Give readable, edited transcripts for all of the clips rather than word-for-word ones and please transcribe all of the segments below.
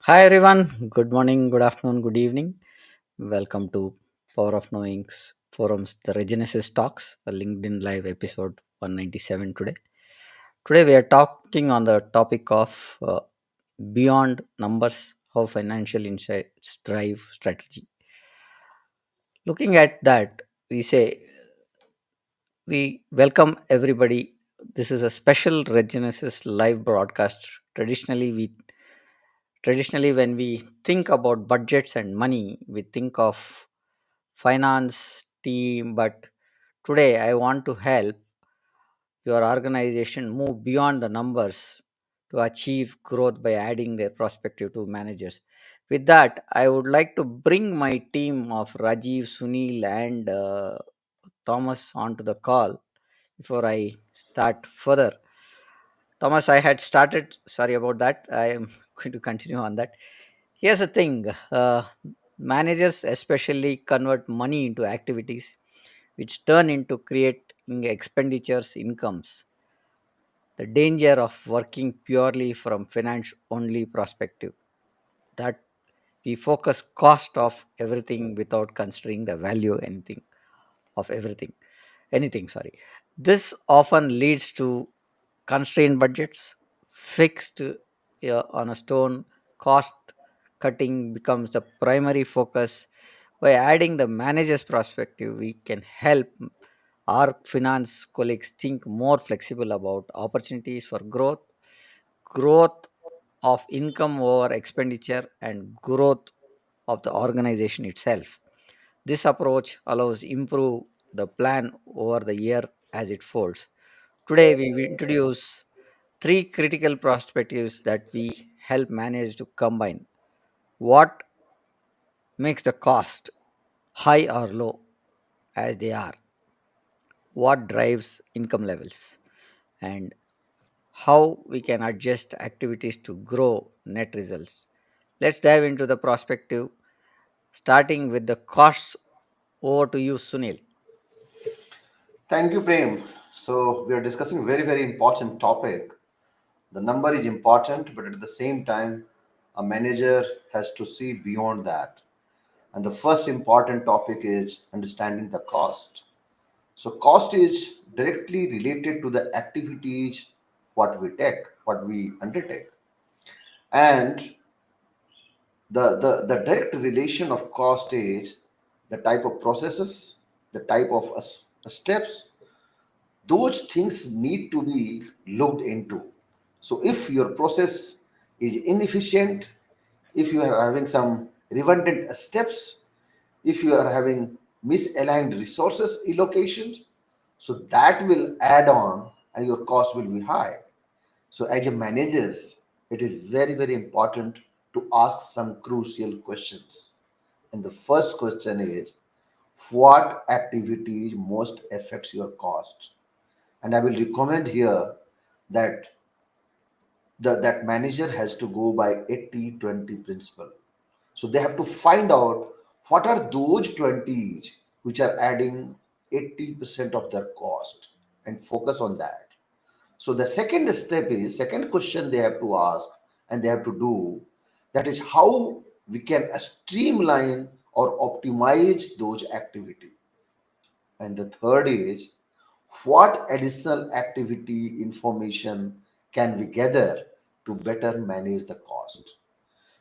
Hi everyone, good morning, good afternoon, good evening. Welcome to Power of Knowing's Forums, the Regenesis Talks, a LinkedIn Live episode 197 today. Today we are talking on the topic of beyond numbers, how financial insights drive strategy. Looking at that, we say we welcome everybody. This is a special Regenesis live broadcast. Traditionally, when we think about budgets and money, we think of finance team, but today I want to help your organization move beyond the numbers to achieve growth by adding their perspective to managers. With that, I would like to bring my team of Rajiv, Sunil, and Thomas onto the call before I start further. Thomas, I had started. Sorry about that. I am going to continue on that. Here's the thing managers especially convert money into activities which turn into creating expenditures incomes. The danger of working purely from finance only perspective that we focus cost of everything without considering the value anything of anything, sorry. This often leads to constrained budgets, fixed on a stone, cost cutting becomes the primary focus. By adding the manager's perspective, we can help our finance colleagues think more flexible about opportunities for growth of income over expenditure, and growth of the organization itself. This approach allows improve the plan over the year as it folds. Today we will introduce three critical perspectives that we help manage to combine. What makes the cost high or low as they are? What drives income levels? And how we can adjust activities to grow net results. Let's dive into the perspective, starting with the costs. Over to you, Sunil. Thank you, Prem. So we are discussing a very important topic. The number is important, but at the same time, a manager has to see beyond that. And the first important topic is understanding the cost. So cost is directly related to the activities what we undertake. And the direct relation of cost is the type of processes, the type of steps, those things need to be looked into. So if your process is inefficient, if you are having some redundant steps, if you are having misaligned resources allocations, so that will add on and your cost will be high. So as a managers, it is very important to ask some crucial questions. And the first question is, what activities most affects your cost? And I will recommend here that that manager has to go by 80-20 principle. So they have to find out what are those 20s which are adding 80% of their cost and focus on that. So the second step is, second question they have to ask and they have to do, that is how we can streamline or optimize those activities. And the third is, what additional activity information can we gather to better manage the cost?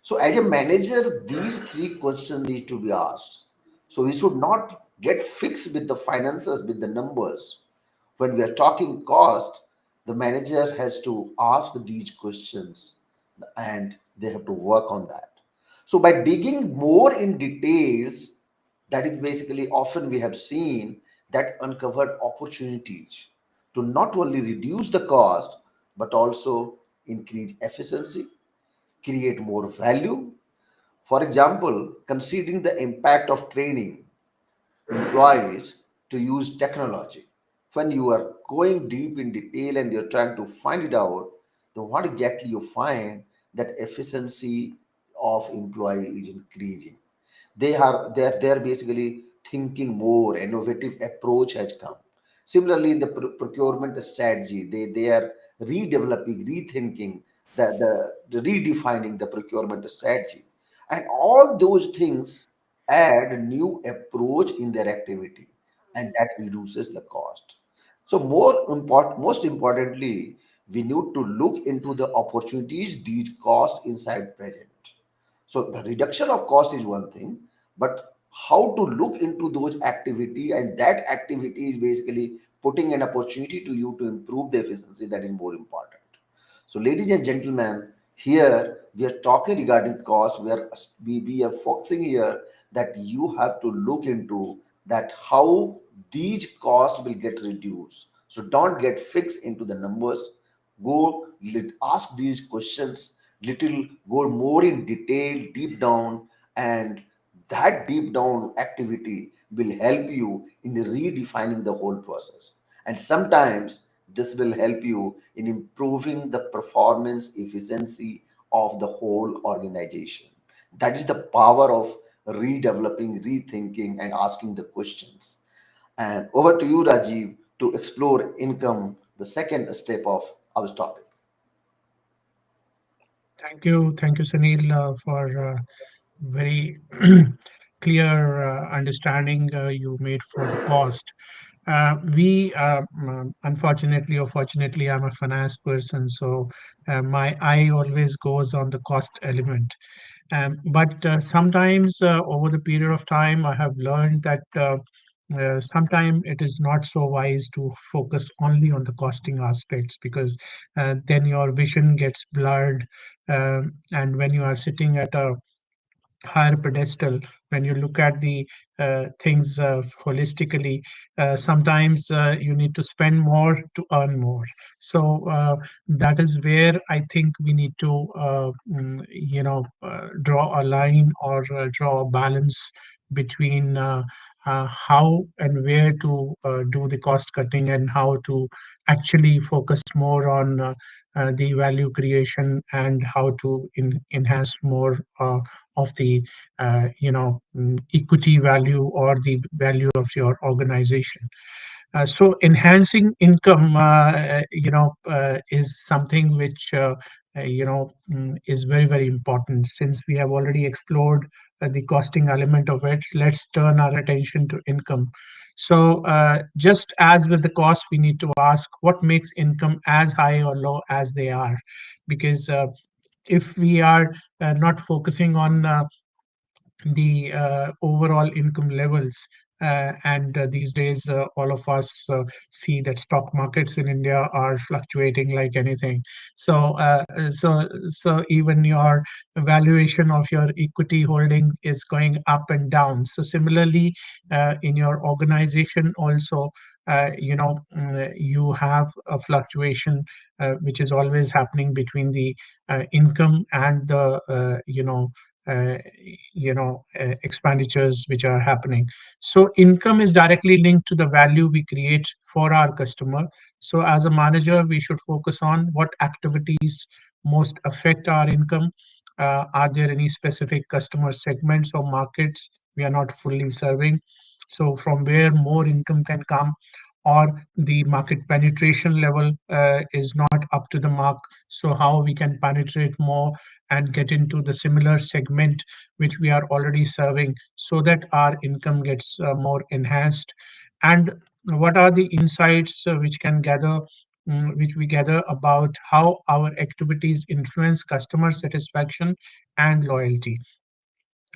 So, as a manager, these three questions need to be asked. So, we should not get fixed with the finances, with the numbers. When we are talking cost, the manager has to ask these questions and they have to work on that. So, by digging more in details, that is basically often we have seen that uncovered opportunities to not only reduce the cost but also increase efficiency, create more value. For example, considering the impact of training employees to use technology. When you are going deep in detail and you're trying to find it out, then what exactly you find that efficiency of employee is increasing. They're basically thinking more, innovative approach has come. Similarly, in the procurement strategy, they are redeveloping, rethinking. the redefining the procurement strategy, and all those things add new approach in their activity, and that reduces the cost. So most importantly, we need to look into the opportunities these costs inside present. So the reduction of cost is one thing, but how to look into those activity, and that activity is basically putting an opportunity to you to improve the efficiency, that is more important. So, ladies and gentlemen, here we are talking regarding cost. We are focusing here that you have to look into that how these costs will get reduced. So don't get fixed into the numbers. Ask these questions little, go more in detail, deep down, and that deep down activity will help you in redefining the whole process. And sometimes this will help you in improving the performance efficiency of the whole organization. That is the power of redeveloping, rethinking, and asking the questions. And over to you, Rajiv, to explore income, the second step of our topic. Thank you, Sunil, for very clear understanding you made for the cost. Unfortunately or fortunately, I'm a finance person, so my eye always goes on the cost element. But sometimes over the period of time, I have learned that sometimes it is not so wise to focus only on the costing aspects, because then your vision gets blurred. And when you are sitting at a higher pedestal, when you look at the things holistically, sometimes you need to spend more to earn more. So that is where I think we need to draw a line, or draw a balance between how and where to do the cost cutting, and how to actually focus more on the value creation, and how to enhance more of the equity value, or the value of your organization. So enhancing income, is something which is very, very important. Since we have already explored the costing element of it, let's turn our attention to income. So just as with the cost, we need to ask what makes income as high or low as they are, because if we are not focusing on the overall income levels. And these days, all of us see that stock markets in India are fluctuating like anything. So even your valuation of your equity holding is going up and down. So similarly, in your organization also, you have a fluctuation which is always happening between the income and the uh, expenditures which are happening. So income is directly linked to the value we create for our customer. So as a manager, we should focus on what activities most affect our income. Are there any specific customer segments or markets we are not fully serving, so from where more income can come? Or the market penetration level is not up to the mark, so how we can penetrate more and get into the similar segment which we are already serving, so that our income gets more enhanced? And what are the insights which we gather about how our activities influence customer satisfaction and loyalty?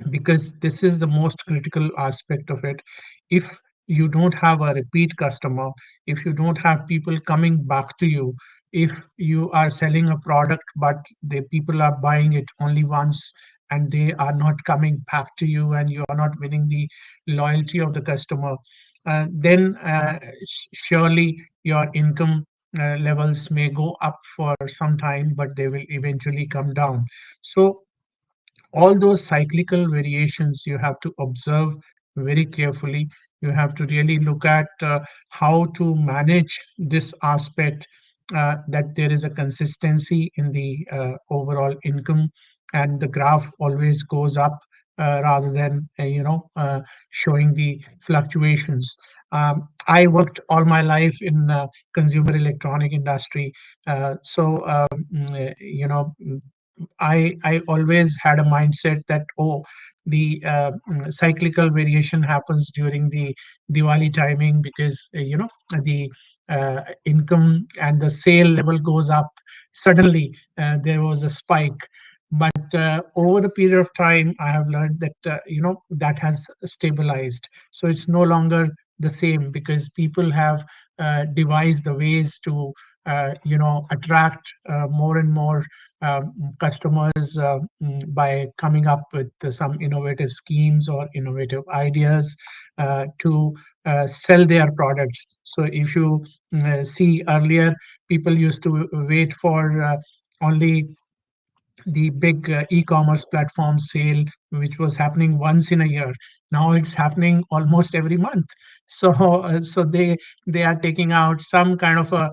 Because this is the most critical aspect of it. If you don't have a repeat customer, if you don't have people coming back to you, if you are selling a product but the people are buying it only once and they are not coming back to you, and you are not winning the loyalty of the customer, then surely your income levels may go up for some time, but they will eventually come down. So all those cyclical variations you have to observe very carefully. You have to really look at how to manage this aspect, that there is a consistency in the overall income, and the graph always goes up rather than showing the fluctuations. I worked all my life in consumer electronic industry, so I always had a mindset that, oh, the cyclical variation happens during the Diwali timing, because the income and the sale level goes up suddenly. There was a spike, but over the period of time, I have learned that that has stabilized. So it's no longer the same, because people have devised the ways to attract more and more customers by coming up with some innovative schemes or innovative ideas to sell their products. So if you see earlier, people used to wait for only the big e-commerce platform sale, which was happening once in a year. Now it's happening almost every month. So so they are taking out some kind of a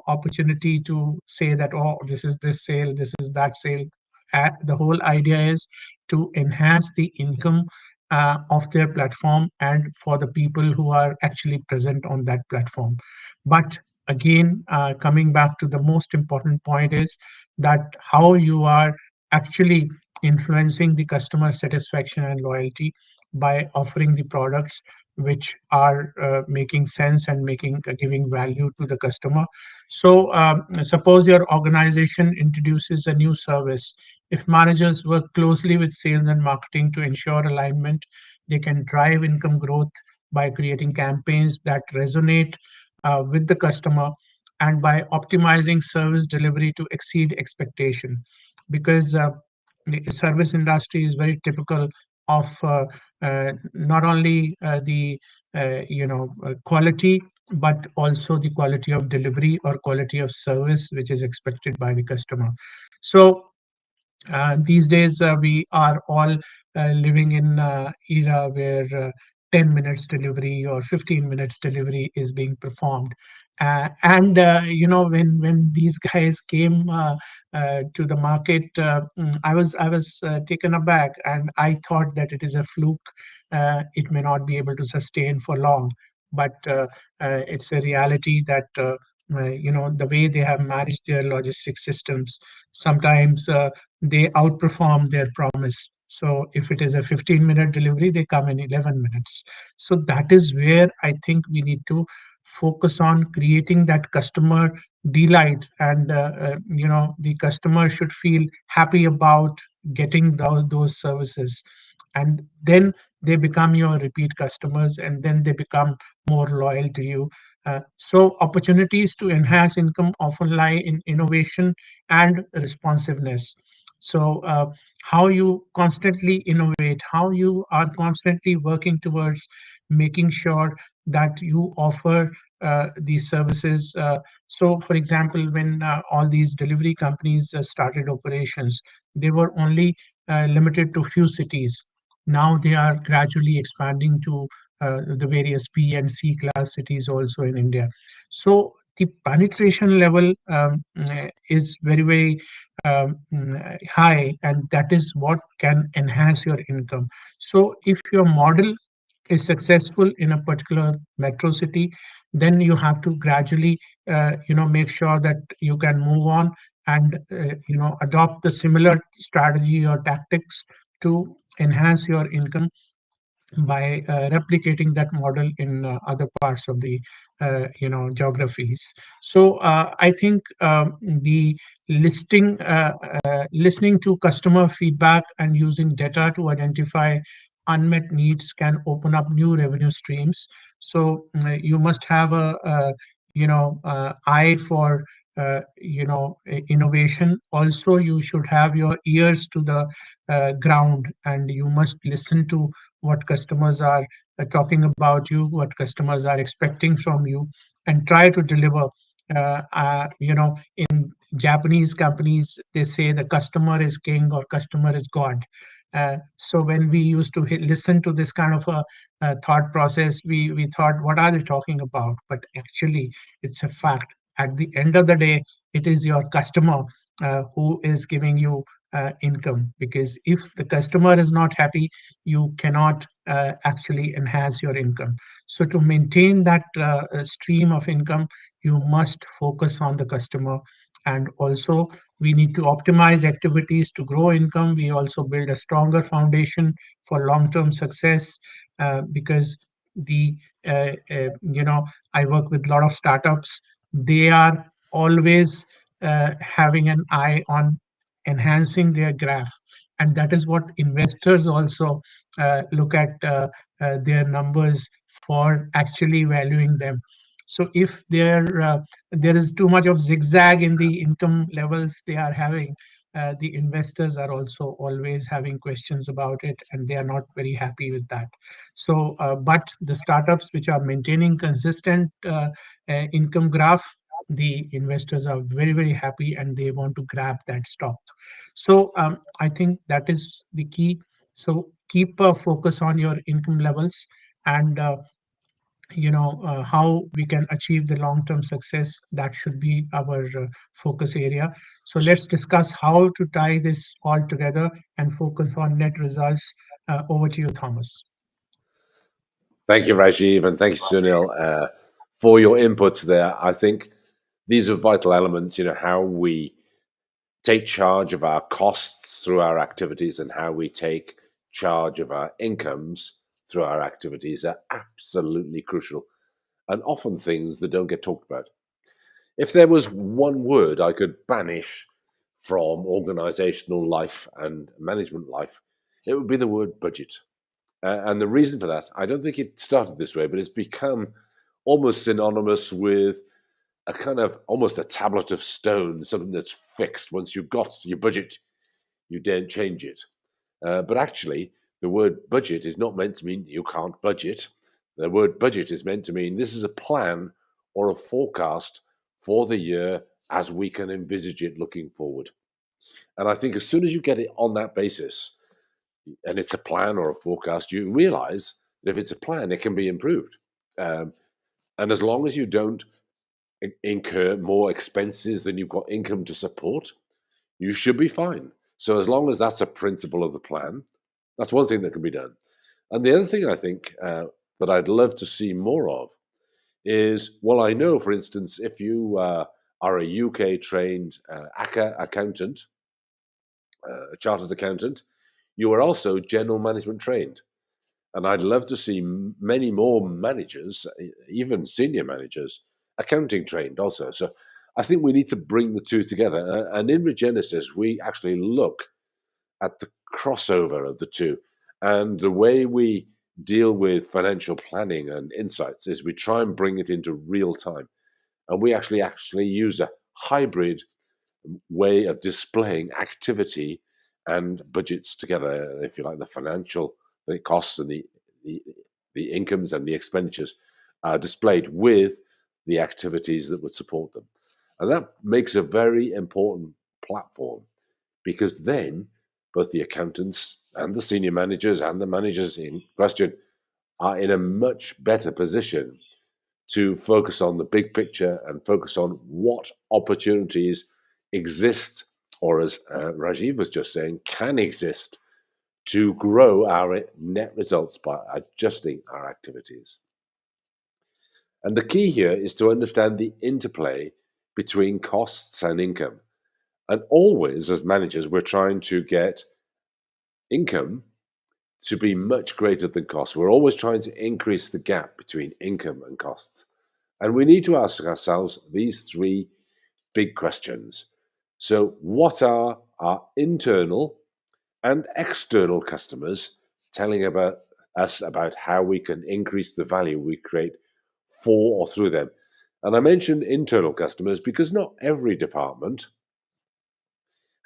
opportunity to say that, oh, this is this sale, this is that sale. The whole idea is to enhance the income of their platform and for the people who are actually present on that platform. But again, coming back to the most important point is that how you are actually influencing the customer satisfaction and loyalty by offering the products which are making sense and making giving value to the customer. So suppose your organization introduces a new service. If managers work closely with sales and marketing to ensure alignment, they can drive income growth by creating campaigns that resonate with the customer, and by optimizing service delivery to exceed expectation. Because the service industry is very typical of not only the quality, but also the quality of delivery or quality of service which is expected by the customer. So these days, we are all living in era where 10 minutes delivery or 15 minutes delivery is being performed. And when these guys came to the market, I was taken aback, and I thought that it is a fluke. It may not be able to sustain for long, but it's a reality that the way they have managed their logistic systems, sometimes they outperform their promise. So if it is a 15-minute delivery, they come in 11 minutes. So that is where I think we need to focus on creating that customer delight, and the customer should feel happy about getting those services, and then they become your repeat customers, and then they become more loyal to you. So opportunities to enhance income often lie in innovation and responsiveness. So how you constantly innovate, how you are constantly working towards making sure that you offer these services. So for example, when all these delivery companies started operations, they were only limited to few cities. Now they are gradually expanding to the various B and C class cities also in India. So the penetration level is very, very high, and that is what can enhance your income. So if your model is successful in a particular metro city, then you have to gradually make sure that you can move on and adopt the similar strategy or tactics to enhance your income by replicating that model in other parts of the geographies. So I think the listening to customer feedback and using data to identify unmet needs can open up new revenue streams. So you must have a eye for innovation. Also, you should have your ears to the ground, and you must listen to what customers are talking about you, what customers are expecting from you, and try to deliver. In Japanese companies, they say the customer is king or customer is God. So when we used to listen to this kind of a thought process, we thought, what are they talking about? But actually, it's a fact. At the end of the day, it is your customer who is giving you income, because if the customer is not happy, you cannot actually enhance your income. So to maintain that stream of income, you must focus on the customer. And also, we need to optimize activities to grow income. We also build a stronger foundation for long-term success, because the I work with a lot of startups. They are always having an eye on enhancing their graph, and that is what investors also look at their numbers for actually valuing them. So if there is too much of zigzag in the income levels they are having, the investors are also always having questions about it, and they are not very happy with that. So, but the startups which are maintaining consistent income graph, the investors are very, very happy and they want to grab that stock. So, I think that is the key. So, keep a focus on your income levels, and how we can achieve the long-term success. That should be our focus area. So let's discuss how to tie this all together and focus on net results. Over to you, Thomas. Thank you, Rajiv, and thank you, Sunil, for your inputs there. I think these are vital elements, how we take charge of our costs through our activities and how we take charge of our incomes through our activities are absolutely crucial and often things that don't get talked about. If there was one word I could banish from organizational life and management life, it would be the word budget. And the reason for that, I don't think it started this way, but it's become almost synonymous with a kind of almost a tablet of stone, something that's fixed. Once you've got your budget, you daren't change it. But actually, the word budget is not meant to mean you can't budget. The word budget is meant to mean this is a plan or a forecast for the year as we can envisage it looking forward. And I think as soon as you get it on that basis, and it's a plan or a forecast, you realize that if it's a plan, it can be improved. Um, and as long as you don't incur more expenses than you've got income to support, you should be fine. So as long as that's a principle of the plan, that's one thing that can be done. And the other thing I think that I'd love to see more of is, well, I know, for instance, if you are a UK trained ACA accountant, a chartered accountant, you are also general management trained. And I'd love to see many more managers, even senior managers, accounting trained also. So I think we need to bring the two together. And in Regenesis, we actually look at the crossover of the two. And the way we deal with financial planning and insights is we try and bring it into real time. And we actually use a hybrid way of displaying activity and budgets together, if you like, the costs and the, the incomes and the expenditures are displayed with the activities that would support them. And that makes a very important platform, because then both the accountants and the senior managers and the managers in question are in a much better position to focus on the big picture and focus on what opportunities exist, or as Rajiv was just saying, can exist to grow our net results by adjusting our activities. And the key here is to understand the interplay between costs and income. And always, as managers, we're trying to get income to be much greater than costs. We're always trying to increase the gap between income and costs. And we need to ask ourselves these three big questions. So, what are our internal and external customers telling about us about how we can increase the value we create for or through them? And I mentioned internal customers because not every department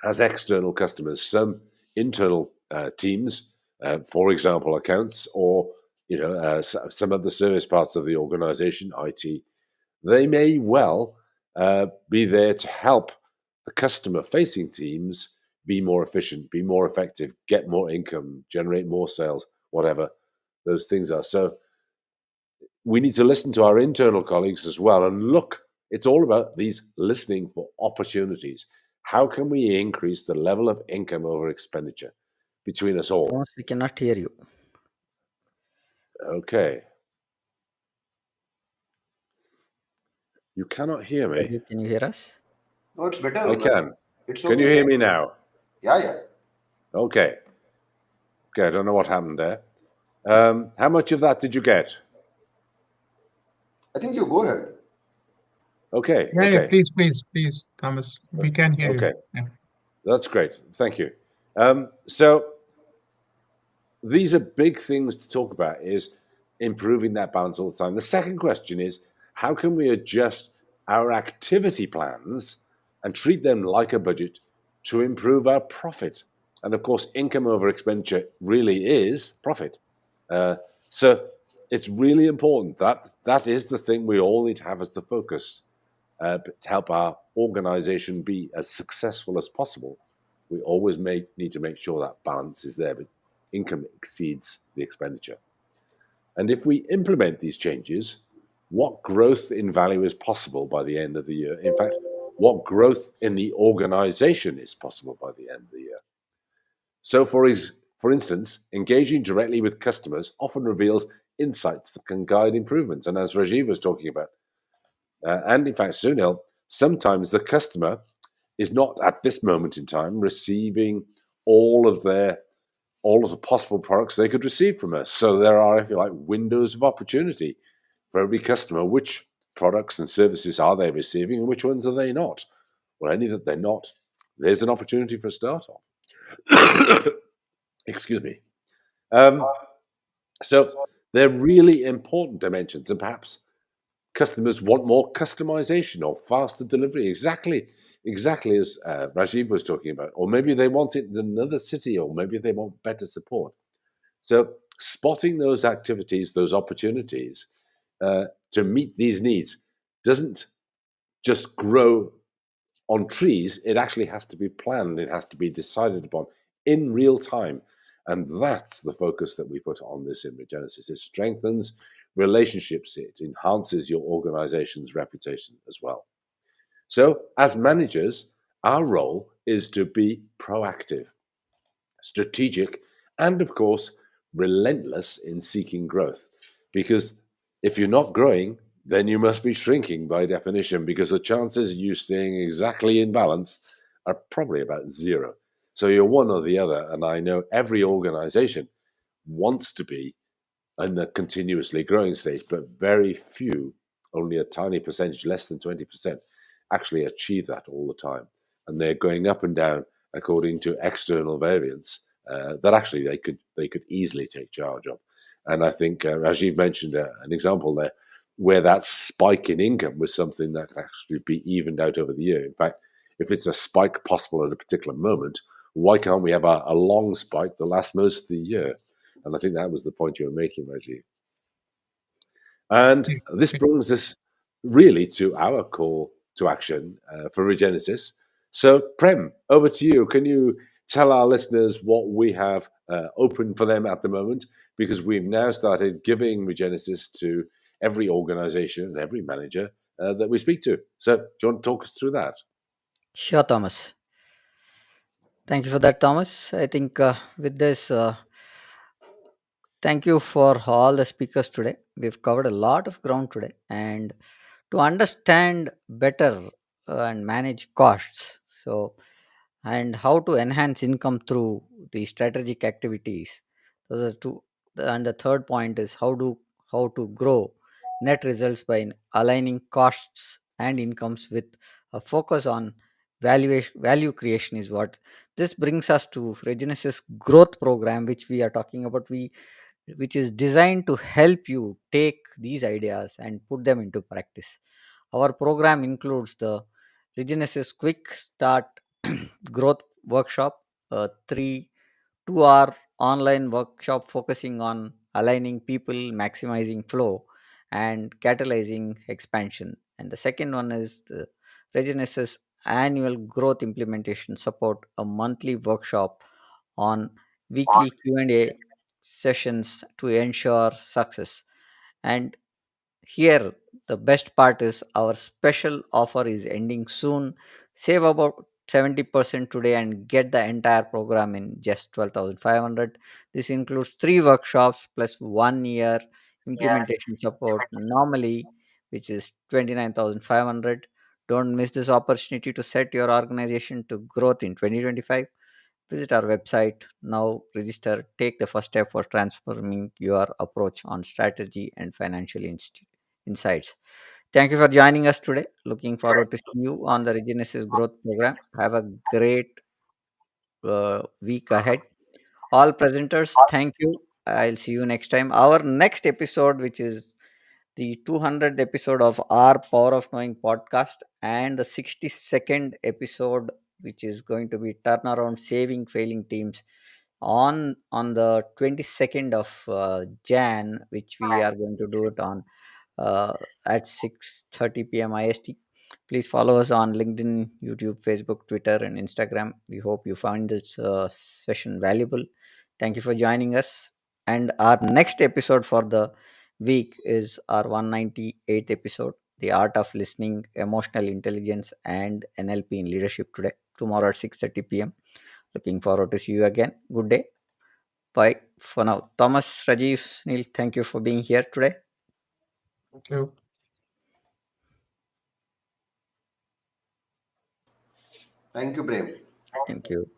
has external customers. Some internal teams, for example, accounts, or some of the service parts of the organization, IT, they may well be there to help the customer-facing teams be more efficient, be more effective, get more income, generate more sales, whatever those things are. So we need to listen to our internal colleagues as well and look. It's all about these listening for opportunities. How can we increase the level of income over expenditure between us all? Thomas, we cannot hear you. Okay. You cannot hear me. Rajiv, can you hear us? No, it's better. I can. It's Can you okay. hear me now? Yeah, yeah. Okay. Okay, I don't know what happened there. How much of that did you get? I think you go ahead. Okay, Yeah, yeah, okay, please, Thomas. We can hear you. okay. Yeah. That's great. Thank you. So these are big things to talk about, is improving that balance all the time. The second question is, how can we adjust our activity plans and treat them like a budget to improve our profit? And of course, income over expenditure really is profit. Uh, so it's really important that that is the thing we all need to have as the focus, to help our organization be as successful as possible. We always need to make sure that balance is there, but income exceeds the expenditure. And if we implement these changes, what growth in value is possible by the end of the year? In fact, what growth in the organization is possible by the end of the year? So, for instance, engaging directly with customers often reveals insights that can guide improvements. And as Rajiv was talking about, and in fact, Sunil, sometimes the customer is not at this moment in time receiving all of their all of the possible products they could receive from us. So there are, if you like, windows of opportunity for every customer. Which products and services are they receiving, and which ones are they not? Well, any that they're not, there's an opportunity for a start off. Excuse me. Um, so they're really important dimensions, and perhaps customers want more customization or faster delivery, exactly as Rajiv was talking about. Or maybe they want it in another city, or maybe they want better support. So spotting those activities, those opportunities, to meet these needs doesn't just grow on trees. It actually has to be planned. It has to be decided upon in real time. And that's the focus that we put on this in Regenesis. It strengthens relationships. It enhances your organization's reputation as well. So, as managers, our role is to be proactive, strategic, and of course, relentless in seeking growth. Because if you're not growing, then you must be shrinking by definition, because the chances of you staying exactly in balance are probably about zero. So you're one or the other. And I know every organization wants to be in the continuously growing stage, but very few, only a tiny percentage, less than 20%, actually achieve that all the time. And they're going up and down according to external variants, that actually they could easily take charge of. And I think Rajiv mentioned an example there where that spike in income was something that could actually be evened out over the year. In fact, if it's a spike possible at a particular moment, why can't we have a long spike that lasts most of the year? And I think that was the point you were making, Reggie. And Yeah. this brings us really to our call to action for Regenesis. So, Prem, over to you. Can you tell our listeners what we have open for them at the moment? Because we've now started giving Regenesis to every organization and every manager that we speak to. So, do you want to talk us through that? Sure, Thomas. Thank you for that, Thomas. I think with this, thank you for all the speakers today. We've covered a lot of ground today. And to understand better and manage costs, so and how to enhance income through the strategic activities, those are two. And the third point is how to grow net results by aligning costs and incomes with a focus on value creation is what this brings us to Regenesis growth program, which we are talking about, which is designed to help you take these ideas and put them into practice. Our program includes the Regenesis Quick Start Growth Workshop, a 2-hour online workshop focusing on aligning people, maximizing flow, and catalyzing expansion. And the second one is the Regenesis Annual Growth Implementation Support, a monthly workshop on weekly Q&A sessions to ensure success. And here, the best part is our special offer is ending soon. 70% today and get the entire program in just 12,500. This includes 3 workshops plus 1 year implementation support normally, which is 29,500. Don't miss this opportunity to set your organization to growth in 2025. Visit our website now, register, take the first step for transforming your approach on strategy and financial insights. Thank you for joining us today. Looking forward to seeing you on the Regenesis Growth Program. Have a great week ahead. All presenters, thank you. I'll see you next time. Our next episode, which is the 200th episode of our Power of Knowing podcast, and the 62nd episode, which is going to be Turnaround Saving Failing Teams, on the 22nd of Jan, which we are going to do it on uh, at 6:30 p.m. IST. Please follow us on LinkedIn, YouTube, Facebook, Twitter, and Instagram. We hope you found this session valuable. Thank you for joining us. And our next episode for the week is our 198th episode, The Art of Listening, Emotional Intelligence, and NLP in Leadership today, tomorrow at 6:30 p.m. Looking forward to see you again. Good day. Bye for now. Thomas, Rajiv, Sunil, thank you for being here today. Thank you. Thank you, Prem. Thank you.